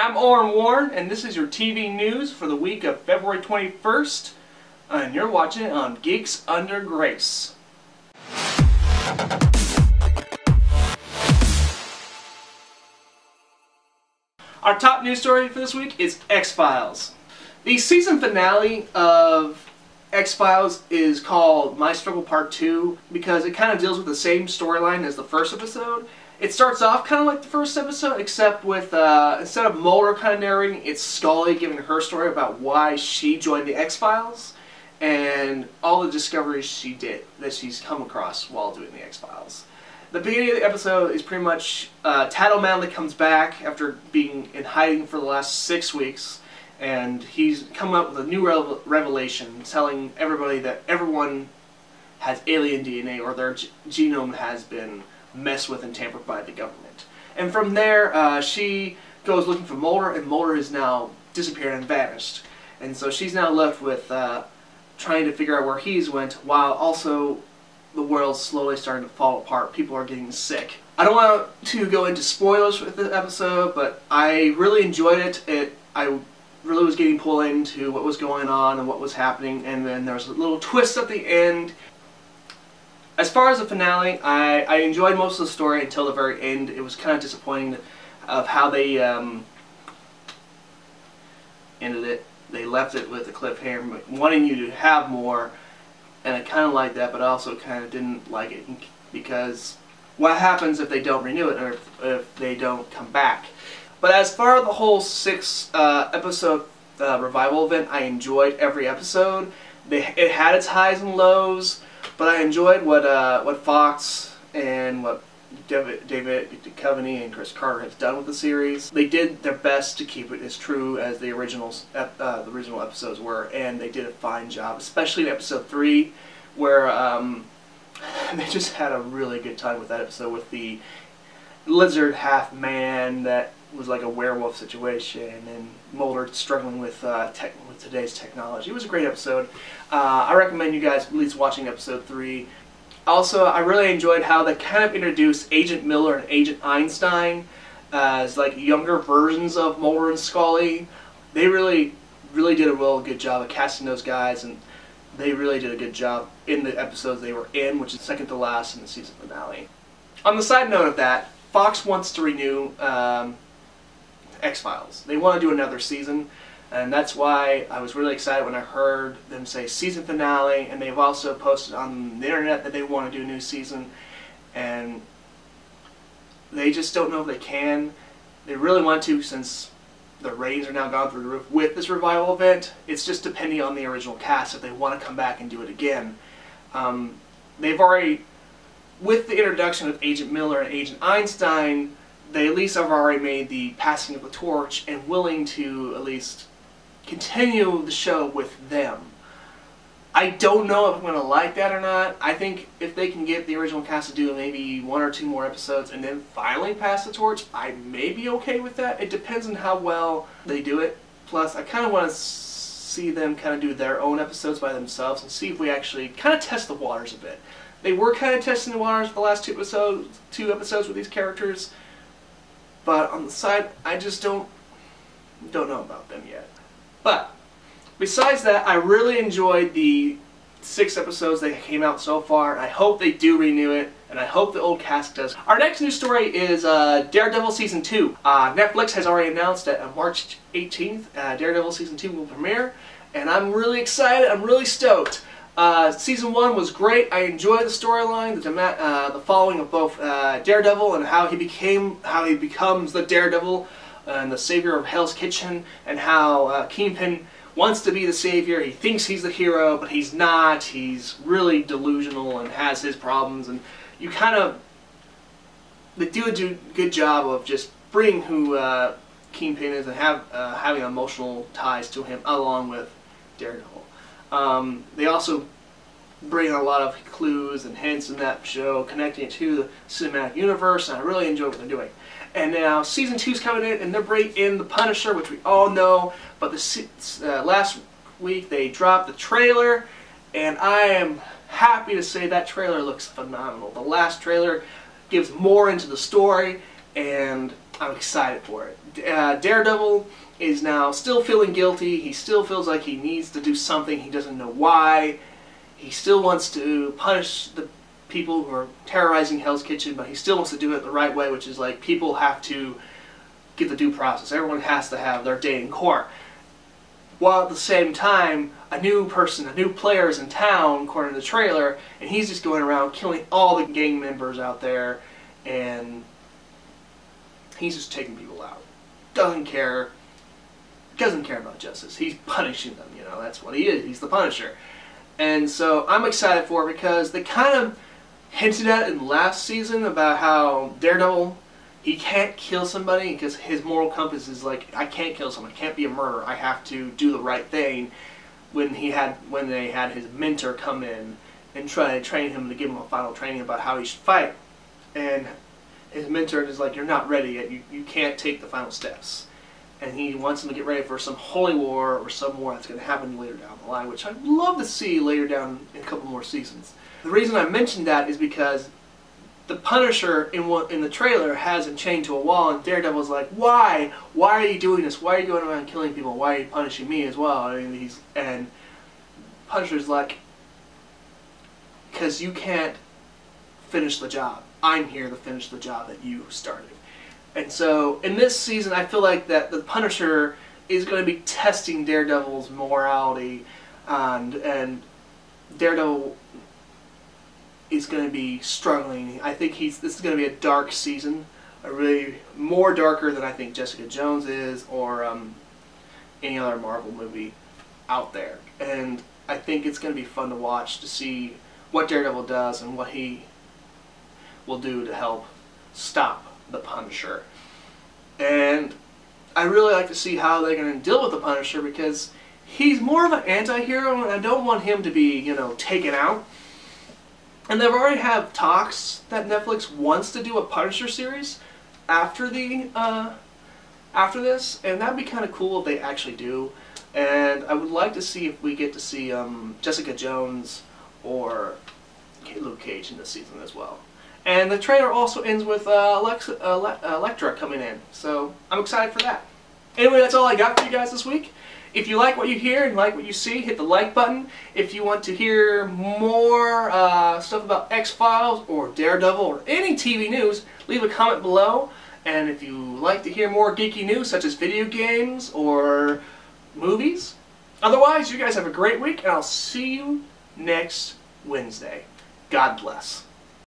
I'm Oren Warren, and this is your TV news for the week of February 21st, and you're watching it on Geeks Under Grace. Our top news story for this week is X-Files. The season finale of X-Files is called My Struggle Part 2 because it kind of deals with the same storyline as the first episode. It starts off kind of like the first episode, except with, instead of Mulder kind of narrating, it's Scully giving her story about why she joined the X-Files and all the discoveries she did, that she's come across while doing the X-Files. The beginning of the episode is pretty much Tad O'Malley comes back after being in hiding for the last 6 weeks, and he's come up with a new revelation telling everybody that everyone has alien DNA or their genome has been messed with and tampered by the government. And from there, she goes looking for Mulder, and Mulder is now disappeared and vanished. And so she's now left with trying to figure out where he's went, while also the world's slowly starting to fall apart. People are getting sick. I don't want to go into spoilers with the episode, but I really enjoyed it. I really was getting pulled into what was going on and what was happening, and then there was a little twist at the end. As far as the finale, I enjoyed most of the story until the very end. It was kind of disappointing of how they ended it. They left it with a cliffhanger, wanting you to have more, and I kind of liked that, but I also kind of didn't like it because what happens if they don't renew it, or if they don't come back? But as far as the whole 6-episode revival event, I enjoyed every episode. It had its highs and lows. But I enjoyed what Fox and what David Duchovny and Chris Carter have done with the series. They did their best to keep it as true as the original episodes were, and they did a fine job, especially in episode 3, where they just had a really good time with that episode with the lizard half-man that was like a werewolf situation, and Mulder struggling with today's technology. It was a great episode. I recommend you guys at least watching episode 3. Also, I really enjoyed how they kind of introduced Agent Miller and Agent Einstein as like younger versions of Mulder and Scully. They really did a real good job of casting those guys, and they really did a good job in the episodes they were in, which is second to last in the season finale. On the side note of that, Fox wants to renew X-Files. They want to do another season, and that's why I was really excited when I heard them say season finale, and they've also posted on the internet that they want to do a new season, and they just don't know if they can. They really want to, since the ratings are now gone through the roof with this revival event. It's just depending on the original cast if they want to come back and do it again. They've already, with the introduction of Agent Miller and Agent Einstein, they at least have already made the passing of the torch and willing to at least continue the show with them. I don't know if I'm going to like that or not. I think if they can get the original cast to do maybe 1 or 2 more episodes and then finally pass the torch, I may be okay with that. It depends on how well they do it. Plus, I kind of want to see them kind of do their own episodes by themselves and see if we actually kind of test the waters a bit. They were kind of testing the waters the last 2 episodes with these characters, but on the side, I just don't know about them yet. But besides that, I really enjoyed the 6 episodes that came out so far. I hope they do renew it, and I hope the old cast does. Our next news story is Daredevil Season 2. Netflix has already announced that on March 18th, Daredevil Season 2 will premiere, and I'm really excited. I'm really stoked. Season 1 was great. I enjoyed the storyline, the following of both Daredevil and how he becomes the Daredevil and the savior of Hell's Kitchen, and how Kingpin wants to be the savior. He thinks he's the hero, but he's not. He's really delusional and has his problems, and you kind of, they do a good job of just bringing who Kingpin is and having emotional ties to him along with Daredevil. They also bring a lot of clues and hints in that show, connecting it to the cinematic universe, and I really enjoy what they're doing. And now Season 2 is coming in, and they're bringing in The Punisher, which we all know, but last week they dropped the trailer, and I am happy to say that trailer looks phenomenal. The last trailer gives more into the story, and I'm excited for it. Daredevil is now still feeling guilty. He still feels like he needs to do something. He doesn't know why. He still wants to punish the people who are terrorizing Hell's Kitchen, but he still wants to do it the right way, which is like people have to get the due process. Everyone has to have their day in court. While at the same time, a new player is in town, according to the trailer, and he's just going around killing all the gang members out there, and he's just taking people out. Doesn't care about justice. He's punishing them, you know, that's what he is. He's the Punisher. And so I'm excited for it because they kind of hinted at in last season about how Daredevil, he can't kill somebody because his moral compass is like, I can't kill someone, I can't be a murderer, I have to do the right thing. When they had his mentor come in and try to train him to give him a final training about how he should fight. And his mentor is like, you're not ready yet, you can't take the final steps. And he wants him to get ready for some holy war or some war that's going to happen later down the line, which I'd love to see later down in a couple more seasons. The reason I mentioned that is because the Punisher in the trailer has him chained to a wall, and Daredevil's like, why? Why are you doing this? Why are you going around killing people? Why are you punishing me as well? I mean, and Punisher's like, because you can't finish the job. I'm here to finish the job that you started. And so, in this season, I feel like that the Punisher is going to be testing Daredevil's morality, and Daredevil is going to be struggling. I think this is going to be a dark season, really more darker than I think Jessica Jones is, or any other Marvel movie out there. And I think it's going to be fun to watch, to see what Daredevil does and what he will do to help stop the Punisher. And I really like to see how they're going to deal with the Punisher, because he's more of an anti-hero, and I don't want him to be, you know, taken out. And they've already have talks that Netflix wants to do a Punisher series after after this, and that'd be kind of cool if they actually do. And I would like to see if we get to see Jessica Jones or Luke Cage in this season as well. And the trailer also ends with Elektra coming in, so I'm excited for that. Anyway, that's all I got for you guys this week. If you like what you hear and like what you see, hit the like button. If you want to hear more stuff about X-Files or Daredevil or any TV news, leave a comment below. And if you like to hear more geeky news, such as video games or movies. Otherwise, you guys have a great week, and I'll see you next Wednesday. God bless.